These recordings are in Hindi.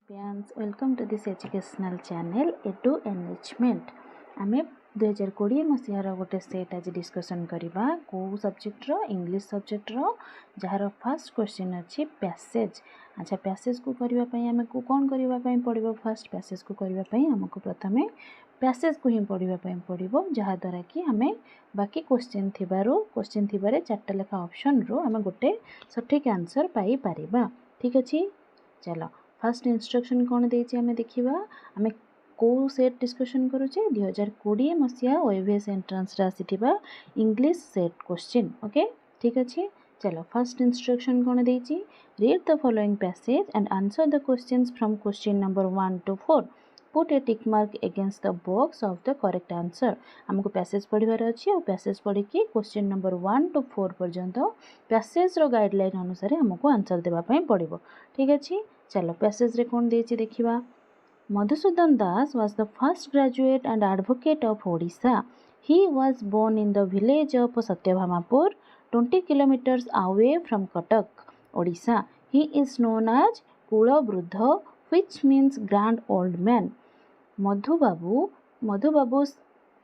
Friends, welcome to this educational channel Edu Enrichment. आमे 2020 मसीहार गोटे सेट आज डिस्कसन करवा को सब्जेक्ट रो इंग्लिश सब्जेक्ट रो जार फर्स्ट क्वेश्चन अच्छी पैसेज। अच्छा पैसेज को करबा पई आमे को कोन करबा पई पड़िबो फर्स्ट पैसेज को करबा पई हमको प्रथमे पैसेज को ही पढ़िबा पई पड़िबो जहा द्वारा कि हमें बाकी क्वेश्चन थिबारे चारटा लेखा ऑप्शन रो हमें गोटे सठिक आंसर पाई परिबा। ठीक अछि चलो फर्स्ट इंस्ट्रक्शन कौन देछि हमें देखिबा। हमें को सेट डिस्कशन करूचे 2020 मसिया ओएवीएस एंट्रेंस रा आसीथिबा इंग्लिश सेट क्वेश्चन। ओके ठीक अछि चलो फर्स्ट इंस्ट्रक्शन कौन देछि read the following passage and answer the questions from question number 1 to 4 put a tick mark against the box of the correct answer. हमको पैसेज पढ़िबार अछि और पैसेज पढ़ी कि क्वेश्चन नंबर 1 to 4 पर्यंत पैसेज रो गाइडलाइन अनुसार हमको आंसर देबा पई पड़िबो। ठीक अछि चलो पैसेज रे कौन देछि देखिबा। मधुसूदन दास was the first graduate and advocate of Odisha. He was born in the village of Satyabhamapur, 20 kilometers away from Cuttack, Odisha. He is known as Kula Bruddha, which means grand old man. Madhu Babu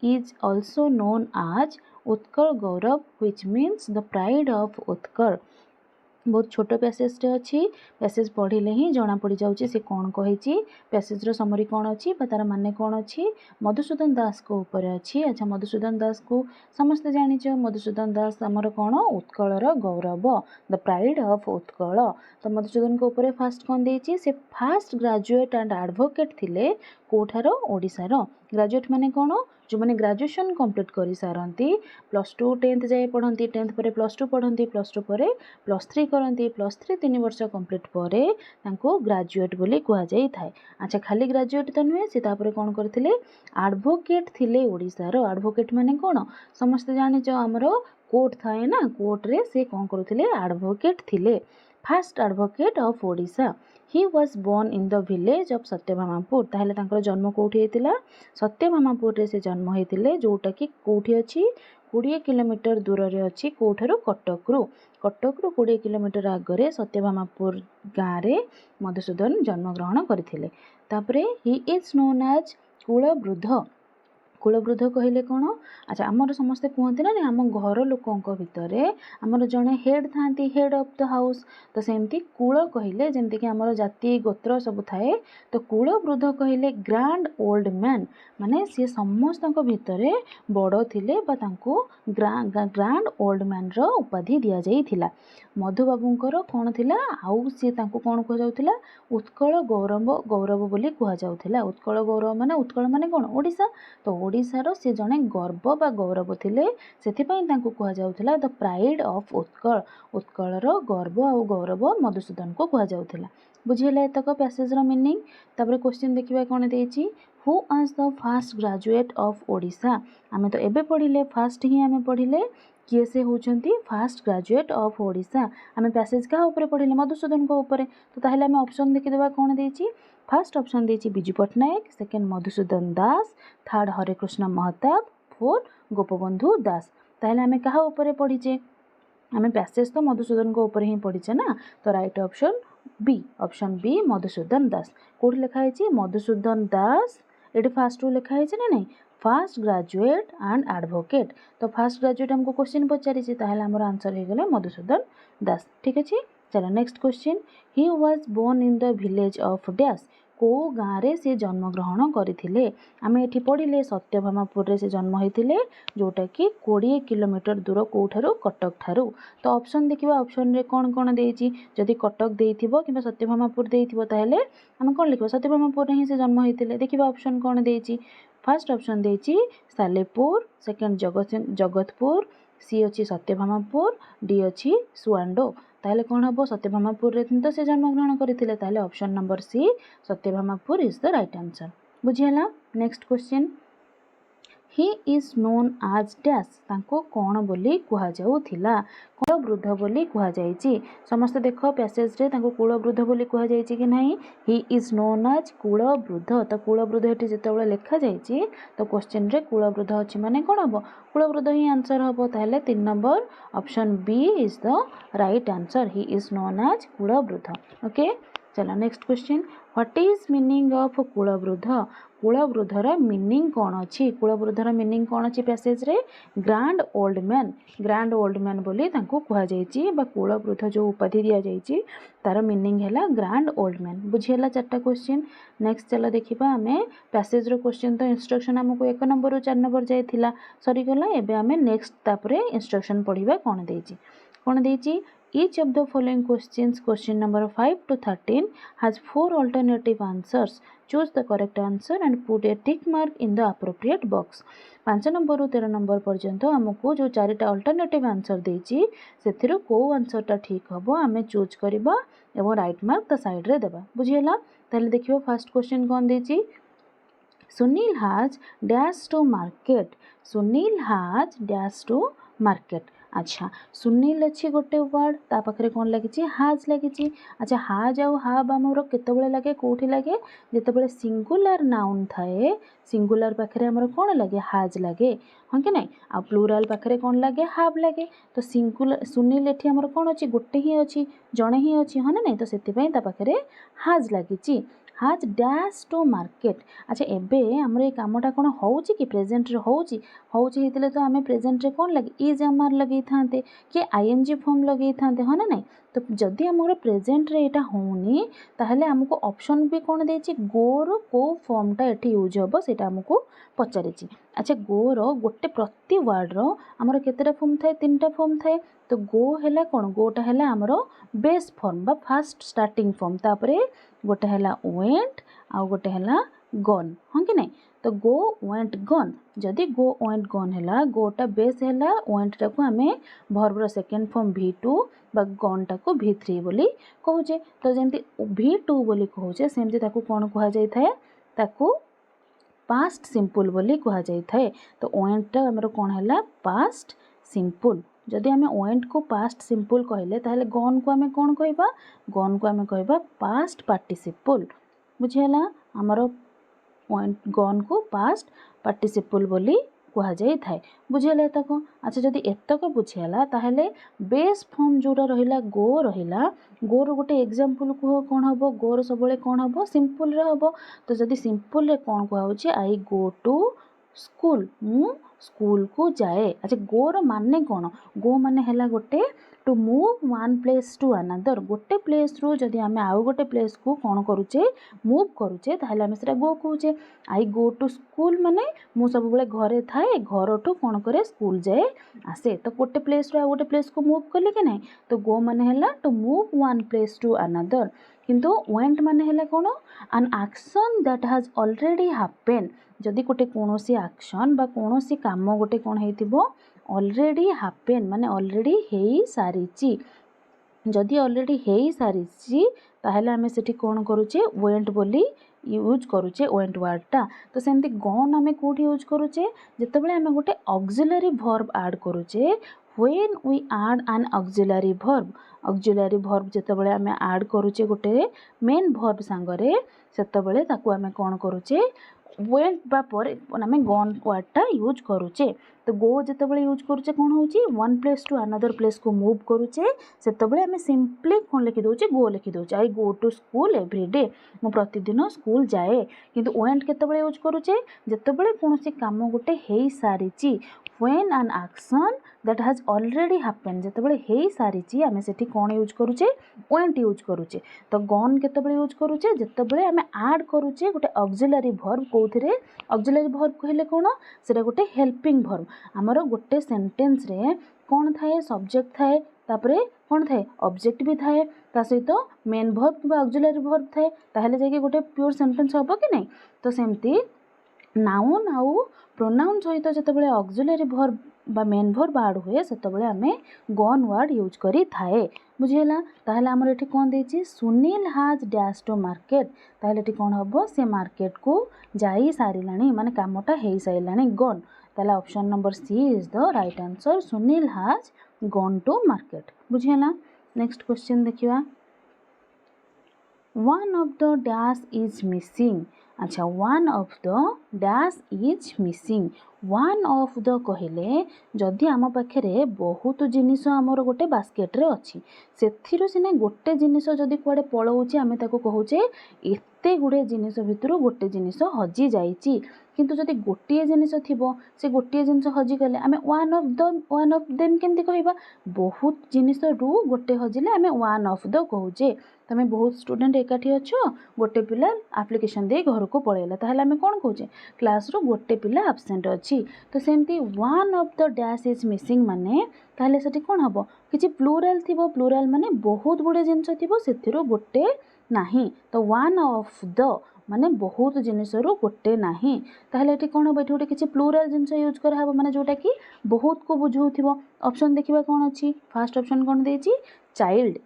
is also known as Utkal Gaurav, which means the pride of Utkal. बहुत छोट पैसेज रे अच्छी पैसेज पढ़िले ही जना पड़ जाउची से कौन कही पैसेज रो समरी कौन अच्छी तार माने कौन अच्छी मधुसूदन दास को ऊपर अच्छी। अच्छा मधुसूदन दास को समस्त जानिच मधुसूदन दास आमर कौन उत्कलर गौरव द प्राइड ऑफ उत्कल। तो मधुसूदन को ऊपर फास्ट कौन देछि से फास्ट ग्रेजुएट एंड एडवोकेट थिले कोठार ओडिसार। ग्रेजुएट माने कौन जो मैंने ग्रेजुएशन कंप्लीट कर सारती +2 10th जाए पढ़ती 10th पर +2 पढ़ती +2 पर +3 करती +3 3 वर्ष कंप्लीट पर ग्रेजुएट बोली कह जाई थाए। अच्छा खाली ग्रेजुएट तो नुहे से कौन करथिले एडवोकेट थिले ओडिसार। एडवोकेट माने कौन समस्त जानिच आमर कोर्ट थाए ना कोर्ट रे से कौन करथिले एडवोकेट थिले first advocate of Odisha. He was born in the village of Satyabhamapur. ताहले तांकर जन्म कोठी हेतिला सत्यभामापुर रे से जन्म हेतिले जोटा कि कोठी अछि 20 किलोमीटर दूर रे अछि कोठारो कटक रु 20 किलोमीटर आगरे सत्यभामापुर गाँ रे मधुसूदन जन्म ग्रहण करथिले। तापरे ही इज नोन एज कुलवृद्ध। कुलवृद्ध कहले कौन अच्छा आमर समस्ते कहते ना आम घर लोकों भितर आमर जड़े हेड था हेड ऑफ द हाउस तो सेमती कूल कहले जमती कि आमर जाति गोत्र सब थाए तो कुलवृद्ध कहले ग्रांड ओल्ड मैन माने सी समस्त भितर बड़ थिले बा तांको ग्रांड ओल्ड मैन रो उपाधि दिया जाइथिला। मधुबाबूंकर कौन थिला आउ सी तांको कौन कह जाउथिला उत्कल गौरव बोली कह जाउथिला। उत्कल गौरव माने कौन ओडिशा तो ओडिशार से जड़े गर्व बा गौरव थिले सेथिपई तांको कह जाउथिला द प्राइड ऑफ उत्कल। उत्कलर गर्व और गौरव मधुसूदन को कह जाउथिला। बुझिला एतक पैसेज रो मीनिंग। तापर क्वेश्चन देखिबा कोन देछि who was the first graduate of Odisha. आमे तो एबे पढ़िले फर्स्ट ही आमे पढ़िले किए से होचंती फर्स्ट ग्रेजुएट ऑफ ओडिशा। आमे पैसेज का ऊपर पढ़िले मधुसूदन को ऊपर तो ताहले आमे ऑप्शन देखि देबा कोन देछि फर्स्ट ऑप्शन देछि Biju Patnaik second Madhusudan Das third Harekrishna Mahtab fourth Gopabandhu Das. ताहले आमे कहा ऊपर पढ़ीचे आमे पैसेज तो मधुसूदन को ऊपर ही पढ़ीचे ना तो राइट ऑप्शन बी मधुसूदन दास। कोड लिखा है मधुसूदन दास ये फास्ट लिखा है ना नहीं फास्ट ग्रेजुएट एंड एडवोकेट तो फास्ट ग्रेजुएट हमको क्वेश्चन पचारि आमर आंसर हो गला मधुसूदन दास। ठीक अच्छे चलो next question he was born in the village of dash को गाँव रे से जन्म ग्रहण करथिले। आमे एठी पढ़िले सत्यभामापुर रे से जन्म होइथिले जोटा कि 20 किलोमीटर दूर कोठारो कटक ठारू। तो ऑप्शन देखिबा ऑप्शन रे कौन कौन देछि जदि कटक देइथिबो किबा सत्यभामापुर देइथिबो ताहेले आमे कोन लिखबो सत्यभामापुर रे ही से जन्म होइथिले। देखिबा ऑप्शन कौन देछि फर्स्ट ऑप्शन देछि सालेपुर सेकंड जगतपुर सी अच्छी सत्यभामापुर डी अच्छी सुआंडो। ताहले कौन हम सत्यभामापुर रे तो से जन्म ग्रहण करथिले ताहले option number C Satyabhamapur is the right answer. बुझिला next question he is known as dash तांको कौन बोली कह जाउथिला कुलवृद्ध बोली कह जाइछि। समस्त देख पैसेज रे तांको कुलवृद्ध बोली कह जाइछि कि नहीं ही इज नोन आज कुलवृद्ध तो कुलवृद्ध एठी जेतेबेले लिखा जाइछि तो क्वेश्चन रे कुलवृद्ध अछि माने कोन हबो कुलवृद्ध ही आंसर हबो। ताहले 3 number option B is the right answer he is known as कुलवृद्ध। ओके चलो next question what is meaning of कूलवृद्ध कूलवृद्धर मीनिंग कौन अच्छी कूलवृद्धर मीनिंग कौन अच्छी पैसेज रे ग्रांड ओल्ड मैन बोली तांको कहा जायछि बा कूलवृद्ध जो उपाधि दिया जायछि तार मीनिंग हैला ग्रांड ओल्ड मैन बुझियला चारटा क्वेश्चन नेक्स्ट चलो देखिबा हमें पैसेज रो क्वेश्चन तो इंस्ट्रक्शन हमको 1 नंबर रो 4 नंबर जायथिला सरी गला एबे हमें नेक्स्ट तापरे इंस्ट्रक्शन पढिबा कोन देछि each of the following questions question number 5 to 13 has 4 alternative answers choose the correct answer and put a tick mark in the appropriate box 5 number रु 13 नंबर पर्यंत हमको जो चारिटा अल्टरनेटिव आंसर देछि सेथिरो को आंसरटा ठीक हबो हमें चूज करबा एवं राइट मार्क ता साइड रे देबा बुझियला ताले देखियो फर्स्ट क्वेश्चन कोन देछि Sunil has dash to market Sunil has dash to market अच्छा सुनील अच्छी गोटे वर्ड ता पाखरे कौन लगी हाज लगी अच्छा हाज आउ हाब आमर केतबेले लगे कौटी लगे जितेबाला सिंगुलर नाउन थाए सिंगुलर पाखरे आमर कौन लगे हाज लगे हाँ कि नहीं आ प्लूराल पाखरे कौन लगे हाब लगे तो सिंगुलर सुनील एठी आमर कौन अच्छी गोटे ही अच्छी जड़े ही अच्छी हाँ ना नहीं तो से पाखरे हाज लगी हाज डैश टू मार्केट अच्छा एबे हमर ए कामटा कोन होउची कि प्रेजेंट रे होउची हेतले तो आमे प्रेजेंट रे कोन लगे इज एमआर लगेई थांते कि आईएनजी फॉर्म लगेई थांते हो ना नहीं तो जदि हमर प्रेजेंट रे एटा होउनी ताहले हमको ऑप्शन भी कोन देछि गो रो को फॉर्मटा एठी यूज होबो सेटा हमको पचारिछि अच्छा गो रो गोटे प्रति वर्ड रो हमर केतेटा फॉर्म थाए तीनटा फॉर्म थाए तो गो हैला कोन गोटा हैला हमर बेस फॉर्म बा फर्स्ट स्टार्टिंग फॉर्म तापरे गोटे हैला वेंट आउ गोटे हैला गन हाँ कि नहीं तो गो वेंट गन जदि गो वेंट गन हैला गोटा बेस हैला वेंट टाको आमे verb row second form v2 बा गन टाको v3 बोली कहूचे तो जेमति v2 बोली कहूचे सेमति ताको कोन कहा जाय थाए ताको पास्ट सिंपल बोली कहा जाय थाए तो वेंट टा हमर कोन हैला पास्ट सिंपल जदि आमे वेंट को पास्ट सिंपल कहले ताहले गन को आमे कोन कहबा गन को आमे कहबा पास्ट पार्टिसिपल बुझियला हमर वेंट गन को पास्ट पार्टिसिपल बोली कहा जाय थाए बुझियला तको अच्छा जदि एतक बुझियला ताहले बेस फॉर्म जोरा रहिला गो रो गोटे एग्जांपल को कोन हबो गो रो सबले कोन हबो सिंपल रे हबो तो जदि सिंपल रे कोन को होची आई गो टू स्कूल मु स्कूल को जाए अच्छा गो रो माने कोन गो माने हैला गोटे to move one place to another गोटे प्लेस रो जदि आमे आउ गोटे प्लेस को कोन करूचे मूव करूचे ताहले आमे सेटा गो कहूचे आई गो टू स्कूल माने मु सब बेले घरे थाए घर टू कोन करे स्कूल जाए आसे तो गोटे प्लेस रो गोटे प्लेस को मूव करले के नहीं तो गो माने हैला to move one place to another किंतु वेंट माने हैला कोन an action that has already happen जदि गोटे कोनोसी एक्शन बा कोनोसी काम गोटे कोन हेतिबो ऑलरेडी हैपेन माने ऑलरेडी हेई सारिची जदि ऑलरेडी हेई सारिची ताहले आमे सेठी कोन करूचे वेंट बोली यूज करूचे वेंट वर्डटा तो सेमती गन आमे कोठी यूज करूचे जेतेबेले आमे गोटे ऑक्सिलरी वर्ब ऐड करूचे when we add an auxiliary verb जेतेबेले आमे ऐड करूचे गोटे मेन वर्ब सांगरे सेतेबेले ताकू आमे कोन करूचे वेंट बा पर आमे गन वर्डटा यूज करूचे तो गो जेतेबेले यूज करूचे कोन होची one place to another place को मूव करूचे सेतेबेले आमे सिंपली कोन लिखि दोचे गो लिखि दोचे I go to school every day मु प्रतिदिन स्कूल जाए किंतु वेंट केतेबेले यूज करूचे जेतेबेले कोनोसी काम गोटे हेई सारिची when an action that has already happened जेतेबेले हेई सारिची आमे सेठी कोन यूज करूचे went यूज करूचे तो गन केतेबेले यूज करूचे जेतेबेले आमे ऐड करूचे गोटे ऑक्सिलरी वर्ब कोथिरे ऑक्सिलरी वर्ब कहले कोन सेटा गोटे हेल्पिंग वर्ब हमर गोटे सेंटेंस रे कोन थाए सब्जेक्ट थाए तापरे कोन थाए ऑब्जेक्ट भी थाए ता सहित मेन वर्ब किबा ऑक्सिलरी वर्ब थाए ताहले जाके गोटे प्योर सेंटेंस होबो कि नहीं तो सेमती नाउन आउ प्रोनाउन सहित जेतेबेले ऑक्सिलरी वर्ब बा मेन वर्ब ऐड हुए सेतेबेले आमे गन वर्ड यूज करी थाए बुझियला ताहले हमर एठी कोन देछि Sunil has dash to market ताहले एठी कोन हबो से मार्केट को जाई सारिलाणी माने कामटा हेई सारिलाणी गन ताहले option number C is the right answer Sunil has gone to market बुझियला नेक्स्ट क्वेश्चन देखिबा one of the dash is missing अच्छा one of the dash is missing one of the कहले जदि आम पाखे बहुत जिनिस आमर गोटे बास्केट रे अच्छी से सिना गोटे जिनिस जदि कुआडे पलाऊचे आमे ताको कहूचे एते गुड़े जिनिस भितर गोटे जिनिस हजि जाइछि किंतु जदि गोटे जिनिस थिबो से गोटे जिनिस हजि गले आमे वन ऑफ देम केमती कहबा बहुत जिनिस रु गोटे हजिले आमे वन ऑफ द कहूचे तमे बहुत स्टूडेंट एकाठी अच्छो गोटे पिला एप्लिकेशन दे घर को पळेला ताहले आमे कोन कहूचे क्लास रो गोटे पिला एब्सेंट अछि तो सेमती one of the dash is missing माने ताहले सेठी कोन हबो किछि प्लूरल थिबो प्लूरल माने बहुत गुडे जिनिस थिबो सेथिरो गोटे नाही तो वन ऑफ द माने बहुत जिनिस रु गोटे नाही ताहले एठी कोन हबो एठी गोटे किछि प्लूरल जिनिस यूज करा हबो माने जोटा कि बहुत को बुझौथिबो ऑप्शन देखिबा कोन अछि फर्स्ट ऑप्शन कोन देछि चाइल्ड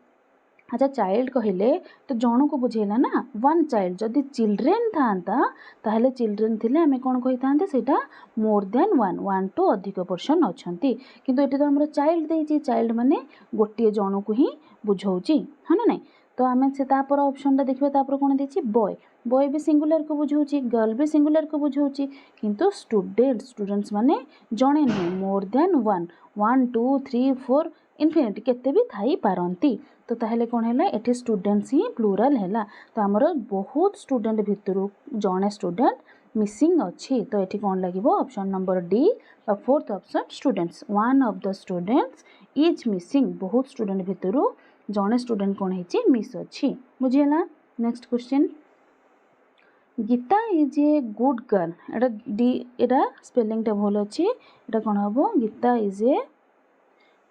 अच्छा चाइल्ड कहले तो जन को बुझेला ना वन चाइल्ड जदि चिल्ड्रेन था ताहले चिल्ड्रेन थिले आमे कोन कहि थांते सेटा मोर देन वन टू अधिक पर्सन अछंती किंतु एठी तो हमर चाइल्ड देछि चाइल्ड माने गोटे जन को ही बुझौची ह ना नहीं तो आमे से तापर ऑप्शन ता देखबे तापर कोन देछि बॉय बॉय भी सिंगुलर को बुझौची गर्ल भी सिंगुलर को बुझौची किंतु स्टूडेंट्स माने जणे नहीं more than one two three four infinity केते भी थाई पारंती तो ताहले कौन है एठी स्टूडेंट्स ही प्लूरल है तो आमर बहुत स्टूडेंट भितर जड़े स्टूडेंट मिसिंग अच्छी तो ये कौन लगे option number D fourth option students one of the students is missing बहुत स्टूडेंट भितर जड़े स्टूडेंट कौन है मिस अच्छी बुझीगला next question Gita is a good girl एटा डी एटा स्पेलिंग टा भूल अच्छी एटा कौन हम Gita is a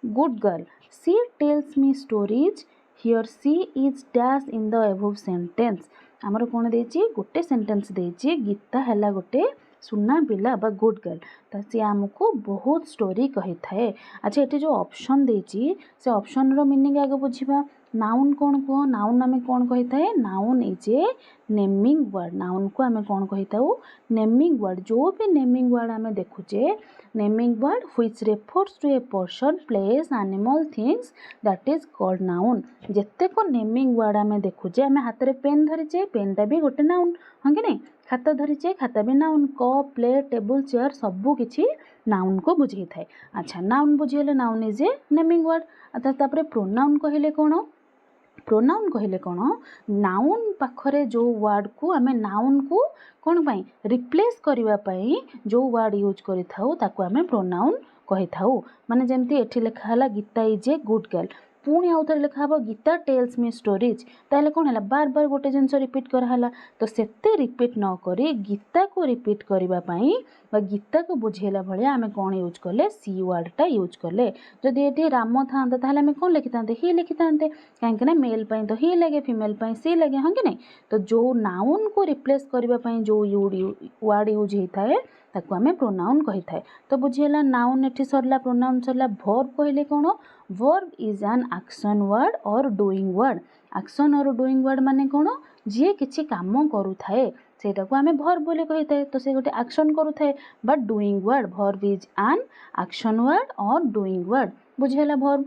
good girl she tells me stories here she is dash in the above sentence आमर कौन देछि गोटे सेंटेंस देछि गीता हैला गोटे सुना पिला बा गुड गर्ल तो सी आमको बहुत स्टोरी कही थाए अच्छा ये जो ऑप्शन देछि से ऑप्शन रो मीनिंग आगे बुझिबा नाउन कौन कह नाउन आम कौन कही थाए noun is a naming word noun को आम कौन कही थाउ नेमिंग वर्ड जो भी नेमिंग वर्ड आम देखुचे naming word which refers to a person place animal things that is called noun जेते को नेमिंग वर्ड आम देखुचे आम हाथ में पेन धरीचे पेनटा भी गोटे नाउन हाँ कि नहीं खाता धरीचे खाता भी noun cup plate table chair सबू किछि नाउन को बुझे थाए अच्छा नाउन बुझीगले noun is a naming word अच्छा तापर प्रोनाउन कहले कौन प्रोनाउन कहले कौन नाउन पाखरे जो वर्ड को आमे नाउन को कौन पाई रिप्लेस करबा पाई जो वर्ड यूज करि थाउ ताको आमे प्रोनाउन कहि थाउ माने जेमती एठी लिखा हला Gita is a good girl पुणी आउ थे लिखा हम गीता टेल्स मी स्टोरीज ताहले कौन है बार बार गोटे जिनस रिपीट कराला तो सेते रिपीट न करी गीता को रिपीट करबा पई बा गीता को बुझेला भलिया आमे कौन यूज कले सी वर्ड टा यूज कले जदि एठी राम थांता ताहले आमे कौन लिखितांते ही लिखितांते काहे ना मेल पई तो ही लगे फीमेल पई सी लगे हां कि नहीं तो जो नाउन को रिप्लेस करबा पई जो वर्ड यूज होता ताको आमे प्रोनाउन कहि थाए तो बुझेला नाउन एठी सरला प्रोनाउन सरला वर्ब कहले कौन verb is an action word और डूइंग वर्ड एक्शन और डूइंग वर्ड माने कौन जी किछि काम करू थाए सेटा को आमे वर्ब बोले कहि थाए तो से गोटे एक्शन करू थाए but doing word verb is an action word और डूइंग वर्ड बुझेला वर्ब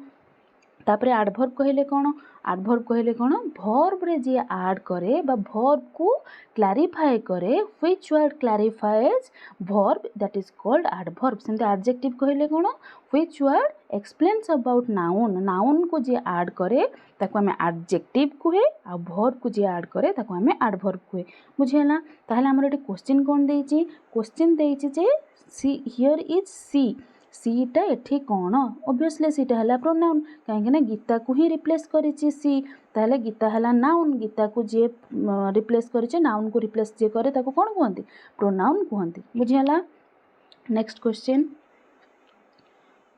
तापरे एडवर्ब कहले कौन एडवर्ब कहले कौन वर्ब रे जे ऐड करे बा वर्ब को क्लैरिफाई करे which word clarifies verb that is called adverb सेंते एडजेक्टिव कहले कौन which word explains about noun noun को जे ऐड करे ताको हमें एडजेक्टिव कहे आ वर्ब को जे ऐड करे ताको हमें एडवर्ब कहे बुझेला ताहले हमर एटी क्वेश्चन कोन देछि क्वेश्चन देछि जे सी हियर इज सी सीटा एठी कौन ऑब्वियसली सीटा हला प्रोनाउन कहीं ना गीता को ही रिप्लेस करिछि सी ताहले गीता हला नाउन गीता को जे रिप्लेस करिछि नाउन को रिप्लेस जे करे ताको कौन कहंती प्रोनाउन कहंती बुझियाला next question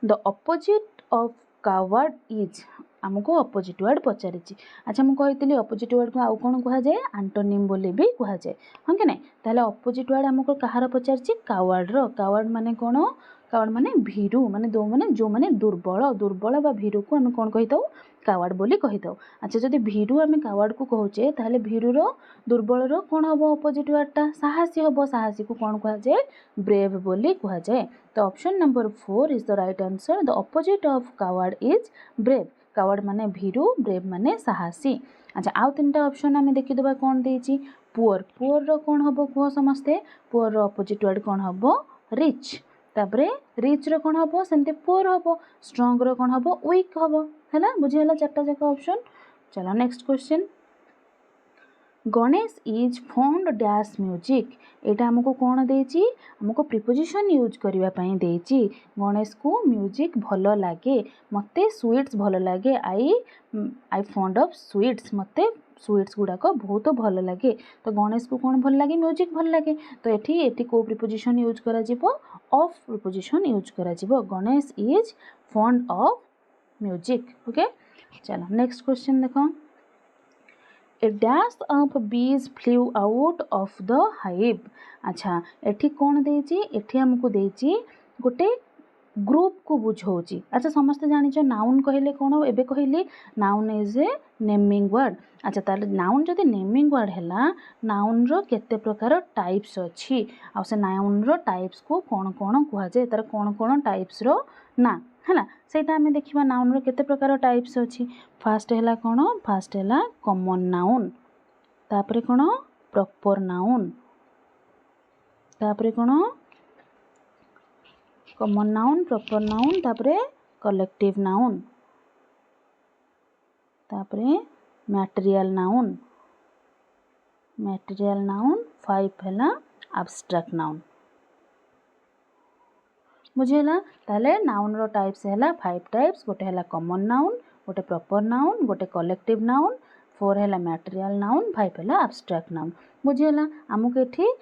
the opposite of coward is आमको ऑपोजिट वर्ड पचारिछि अच्छा मु कहितली ऑपोजिट वर्ड को आउ कोन कहा जाए एंटोनिम बोली भी कहा जाए हां कि नहीं ताहले ऑपोजिट वर्ड आमको कहार पचारिछि कावर्ड माने कोन कावर्ड माने भीरु माने जो माने दुर्बल बा भीरु को आमे कोन कहिताउ कावर्ड बोली कहिताउ अच्छा जदि भीरु आमे कावर्ड को कहूचे ताहले भीरु रो दुर्बल रो कोन हबो ऑपोजिट वर्ड टा साहसी हबो साहसी को कोन कहा जाए ब्रेव बोली कहा जाए तो option number 4 is the right answer the opposite of coward is brave coward माने भीरु ब्रेव माने साहसी अच्छा आउ तीनटा ऑप्शन आमे देखि देबा कोन देछि पुअर रो कोन हबो कुह समस्ते पुअर रो ऑपोजिट वर्ड कोन हबो रिच तापरे रिच रो कोन हबो सेंते पुअर हबो स्ट्रांग रो कोन हबो वीक हबो हैला बुझियला चारटा जाक ऑप्शन चलो next question Ganesh is fond dash music एटा हमको कौन देची हमको प्रिपोजिशन यूज करबा पई देची गणेश को म्यूजिक भलो लागे मते स्वीट्स भलो लागे आई फॉन्ड ऑफ स्वीट्स मते स्वीट्स गुड़ाक बहुत भल लगे तो गणेश को कौन भल लगे म्यूजिक भल लगे तो एठी एठी को प्रिपोजिशन यूज करा जिवो ऑफ प्रिपोजिशन यूज करा जिवो Ganesh is fond of music okay चलो नेक्स्ट क्वेश्चन देखो ए डैश ऑफ बीज flu out of the hive अच्छा एठी कौन देची एठी हमको देची गोटे ग्रुप को बुझाऊँगी अच्छा समस्ते जानिछ नाउन कहले कौन एबे कहली noun is a naming word अच्छा ताले नाउन जदि नेमिंग वर्ड हैला नाउन रो केते प्रकार टाइप्स अछि आ से नाउन रो टाइप्स को कौन कौन कुहा जाय तार कौन कौन टाइप्स रो ना हैला सेटा हमें देखिबा नाउन रो केते प्रकार टाइप्स अछि फास्ट हैला कौन फास्ट हैला कॉमन नाउन तापरे कौन प्रॉपर नाउन तापरे कौन कॉमन नाउन प्रॉपर नाउन तापरे कलेक्टिव नाउन तापरे मटेरियल नाउन 5 हैला एब्स्ट्रैक्ट नाउन बुझेला ताले नाउन रो टाइप्स हैला 5 टाइप्स गोटे हैला कॉमन नाउन गोटे प्रॉपर नाउन गोटे कलेक्टिव नाउन 4 हैला मटेरियल नाउन 5 हैला एब्स्ट्रैक्ट नाउन बुझेला हमको एठी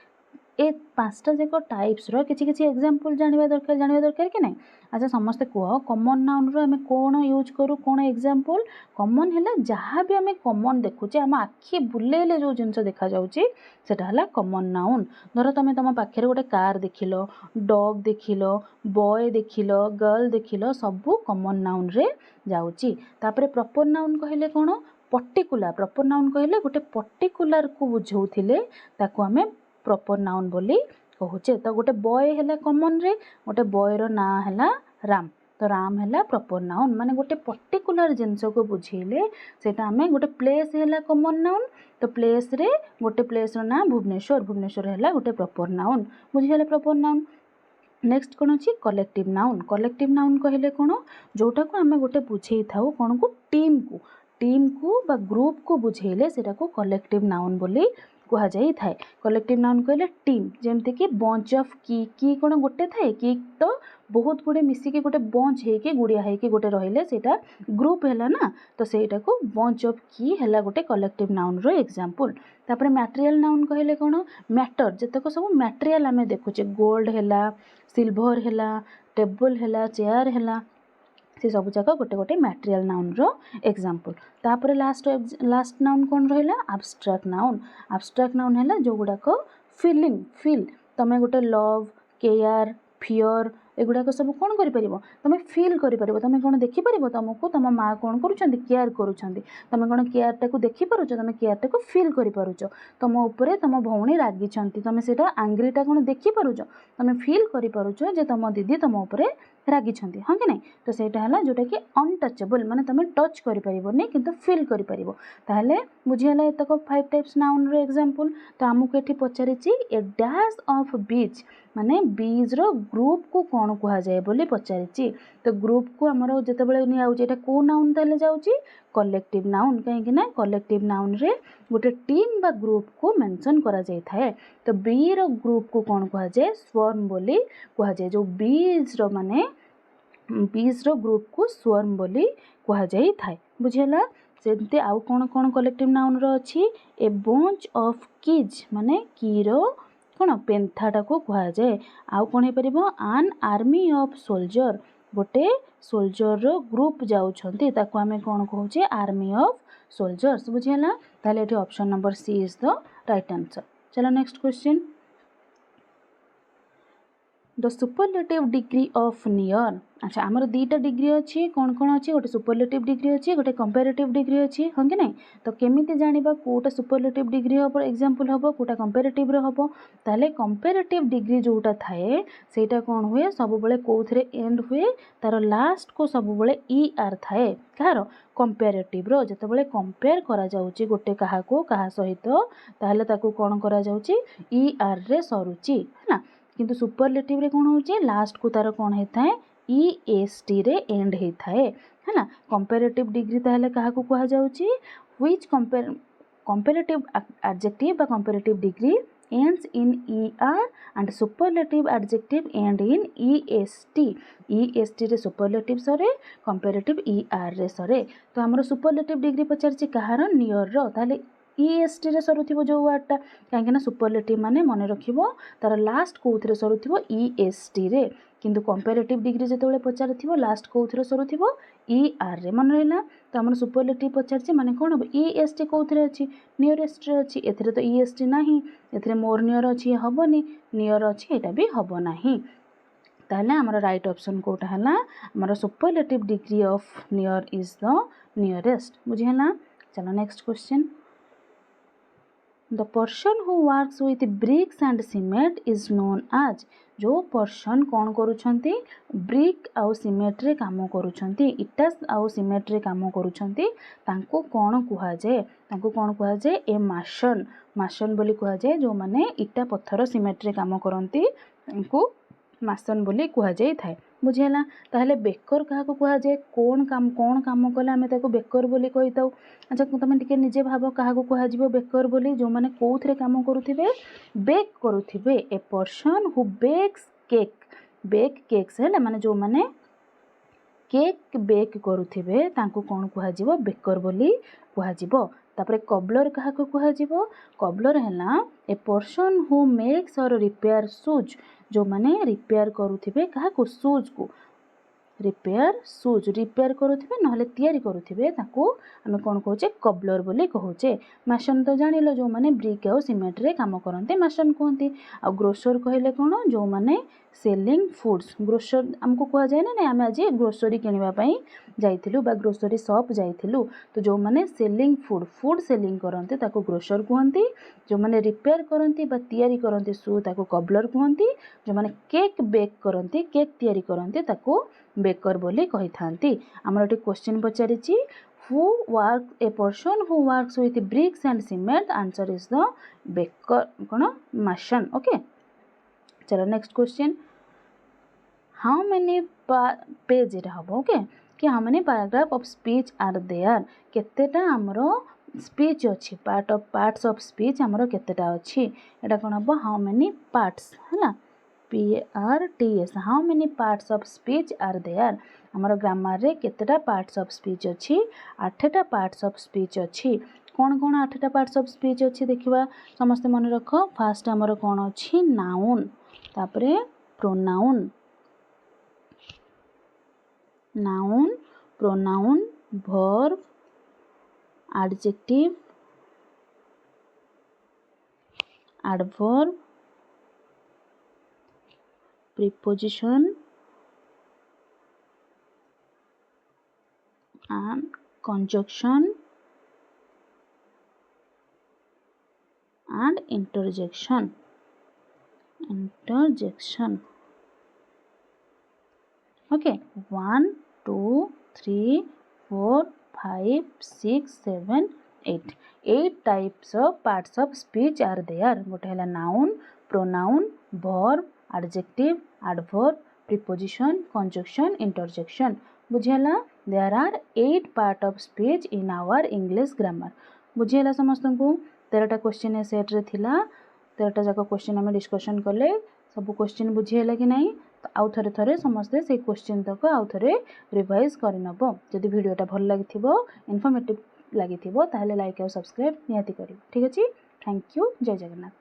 ए 5टा जाक टाइप्स रो किछि किछि एग्जांपल जानिबा दरकार कि नहीं अच्छा समस्त कह कॉमन नाउन रो हमें कौन यूज करू कौन एग्जांपल कॉमन हैला जहाँ भी हमें कॉमन देखुचे हम आखि बुलेले जो जिनस देखा जाउची सेटा हैला कॉमन नाउन धर तमे तम पाखे गोटे कार देखिलो डॉग देखिलो बॉय देखिलो गर्ल देखिलो सबू कॉमन नाउन रे जाउची तापरे प्रॉपर नाउन कहले कौन पर्टिकुलर प्रॉपर नाउन कहले गोटे पर्टिकुलर को बुझाउथिले ताको हमें प्रॉपर नाउन बोली कहूचे तो गोटे बॉय हैला कॉमन रे गोटे बॉय रो ना हैला राम तो राम हैला प्रॉपर नाउन माने गोटे पर्टिकुलर जिनस को बुझेले सेटा हमें गोटे प्लेस हैला कॉमन नाउन तो प्लेस रे गोटे प्लेस रो ना भुवनेश्वर हैला गोटे प्रॉपर नाउन बुझिले प्रॉपर नाउन नेक्स्ट कौन अच्छी कलेक्टिव नाउन कहले कौन जोटा को आम गोटे बुझे था कौन को टीम को बा ग्रुप को बुझेले सेटा को कलेक्टिव नाउन बोली कह जाई थाए कलेक्टिव नाउन कहले टीम जेमते कि बंच ऑफ की कौन गोटे थाए की तो बहुत गुड़े मिसिकी गोटे बंच हेकी गुड़िया हेकी गोटे रहिले सेटा ग्रुप हैला ना तो सेटा को बंच ऑफ की हैला गोटे कलेक्टिव नाउन रो एग्जांपल तापर मटेरियल नाउन कहले कौन मैटर जतक सब मटेरियल आमे देखुचे गोल्ड हैला सिल्वर हैला टेबल हैला चेयर हैला से सब जाक गोटे गोटे मटेरियल नाउन रो एग्जांपल तापर लास्ट नाउन कौन रहिला एब्स्ट्रैक्ट नाउन हैला जो गुडाक फील तमे गोटे लव केयर फियर एगुड़ाक सब कौन कर तुम फिल कर तुम कौन देखिपर तुमको तुम माँ कौन कर केयर तुम कौन केयर टाक देखिपुर तुम केयर टाक फिल कर तुम उपरे तुम भौणी रागी तुम से आंग्रीटा कौन देखिपुर तुम फिल कर तुम दीदी तुम उपरे रागी हाँ कि नहीं तो सहीटा है जोटा कि अनटचेबल माने तुम टच कर किंतु फिल कर बुझीगला एतक 5 टाइप्स नाउन रो एग्जांपल तो आमको ये पचारि ए डैश ऑफ बीज माने बीज रो ग्रुप को कौन कह जाए बोली पचारि तो ग्रुप को आमर जितेबाला निया को नाउन ताले जाउची कलेक्टिव नाउन कहीं ना कलेक्टिव नाउन रे गोटे टीम बा ग्रुप को मेंशन करा जाय थाए तो बी रो ग्रुप को कौन कह जाए स्वर्ण बोली कह जाए जो बीज रो माने बीज रो ग्रुप को स्वर्ण बोली कह जाय थाए बुझेला सेमती आउ कौन कौन कलेक्टिव नाउन रो अछि ए बंच ऑफ कीज माने की रो कौन पेंथाटा को कह जाए आउ कौन हो परिबो आन आर्मी ऑफ सोल्जर गोटे सोल्जर रो ग्रुप जाउछंती ताको आमे कौन कहूचे आर्मी ऑफ सोल्जर्स बुझियला ताले एठी option number C is the right answer चलो next question the superlative degree of near अच्छा आमर दीटा डिग्री अच्छी कौन कौन अच्छी गोटे सुपरलेटिव डिग्री अच्छी गोटे कंपेरेटिव डिग्री अच्छी हाँ कि नहीं तो केमिति जानिबा कोटा सुपरलेटिव डिग्री हम एग्जांपल हम कोटा कंपेरेटिव हम ताले कंपेरेटिव डिग्री जोटा थाए सेटा कौन हुए सब बेले कोथरे एंड हुए तार लास्ट को सब बेले ई आर थाए कहार कंपेरेटिव रो जतबेले कंपेयर करा जाउची गोटे कहा को कहा सहित ताले ताको कौन करा जाउची ई आर रे सरुची है ना किंतु सुपरलेटिव रे कौन होचे लास्ट को तार कौन होता है EST रे एंड होता है ना कंपेरेटिव डिग्री ताहले कहा को कहा जाउची व्हिच कंपेयर comparative adjective বা comparative degree ends in er and superlative adjective end in est. est रे superlative सरे, comparative er रे सरे. तो हमरो superlative degree पचारछि कहार near रो. ताले est रे सरुथिबो जो वर्डटा, काहेकि ना superlative माने मने रखिबो तार लास्ट कोउथरे सरुथिबो est रे, किंतु कंपैरेटिव डिग्री जेतेबेले पचारिथिबो लास्ट कोउथरे सरुथिबो er रे. मन रहला. तो हमर सुपरलेटिव पचारछि माने कोन हो est कोउथरे अछि नियरेस्ट रे अछि. एथिरे तो est नाही, एथिरे मोर नियर अछि हबोनी, नियर अछि एटा भी हबो नाही. ताहले हमर राइट ऑप्शन कोटा हला हमर superlative degree of near is the nearest. बुझि हला. चलो next question. The person who works with bricks and cement is known as. जो पर्सन कौन करुछंती ब्रिक आउ सीमेंट रे काम करुछंती, इटा आउ सीमेंट रे काम करुछंती, तांको कौन कुहा जाए? तांको कौन कुहा जाए? ए मासन. मासन बोली कुहा जाए जो माने इटा पत्थर सीमेंट रे काम करंती, तांको मासन बोली कुहा जाए थाए. बुझिला. ताहले बेकर काहा को कुहा जाए? कौन काम कले आमे ताको बेकर बोली कहिताउ. अच्छा तुम टिके निजे भाव काहा को कुहा जिवो बेकर बोली? जो माने कोउथरे काम करुथिबे बेक करुथिबे. A person who bakes cake. Bake cakes है माने जो माने केक बेक करुथिबे तांको कोन कुहा जिवो? बेकर बोली कुहा जिवो. तापरे कबलर काहा को कुहा जिवो? कबलर हैला ए पर्सन हु मेक्स और रिपेयर शूज. जो माने रिपेयर करुथिबे काहा को? शूज को. रिपेयर शूज रिपेयर करुथिबे नहले तयारी करुथिबे ताको आमे कोन कहूचे? कबलर बोली कहूचे. मासन तो जानिलो जो माने ब्रिक और सीमेंट रे काम करंते मासन कहंती. आ ग्रोसर कहले कोन? जो माने सेलिंग फूड्स. ग्रोसर हमको कहा जाए ना आमे आज ग्रोसरी किनिबा पई जाइथिलु बा ग्रोसरी शॉप जाइथिलु. तो जो माने सेलिंग फूड सेलिंग करंते ताको ग्रोसर कहंती. जो माने रिपेयर करंती बा तयारी करंती सु ताको कबलर कहंती. जो माने केक बेक करंती केक तयारी करंती ताको बेकर बोली कहि थांती. हमर एटी क्वेश्चन पचारिछि who work a person who works with bricks and cement. answer is the baker कोन? mason. okay. चलो next question. How many page रे हबो? ओके कि how many paragraph of speech are there. केतेटा हमरो स्पीच अछि, पार्ट्स ऑफ स्पीच हमरो केतेटा अछि. एटा कोन हबो? हाउ मेनी पार्ट्स हला PARTS. How many parts of speech are there. हमरो ग्रामर रे केतेटा पार्ट्स ऑफ स्पीच अछि? 8टा पार्ट्स ऑफ स्पीच अछि. कौन कौन 8टा पार्ट्स ऑफ स्पीच अछि देखिबा. समस्त मन रखो. फास्ट हमरो कोन अछि? नाउन, तापरे pronoun, noun pronoun, verb, adjective, adverb, preposition and conjunction and interjection. Okay, 1 2 3 4 5 6 7 8 types of parts of speech are there. गोटे है noun, pronoun, verb, adjective, adverb, preposition, conjunction, interjection. बुझेला. there are 8 part of speech in our English grammar. बुझेला समस्त को. 13टा क्वेश्चन ए सेट रे थिला. 13टा जाक क्वेश्चन हम डिस्कशन कले. सब क्वेश्चन बुझेला कि नहीं? तो आउ थरे समस्ते से क्वेश्चन तक आउ थरे रिवाइज करनबो. जदि वीडियोटा भल लागिथिबो इन्फॉर्मेटिव लागिथिबो ताहले लाइक और सब्सक्राइब निहाती करियो. ठीक अछि. Thank you. जय जगन्नाथ.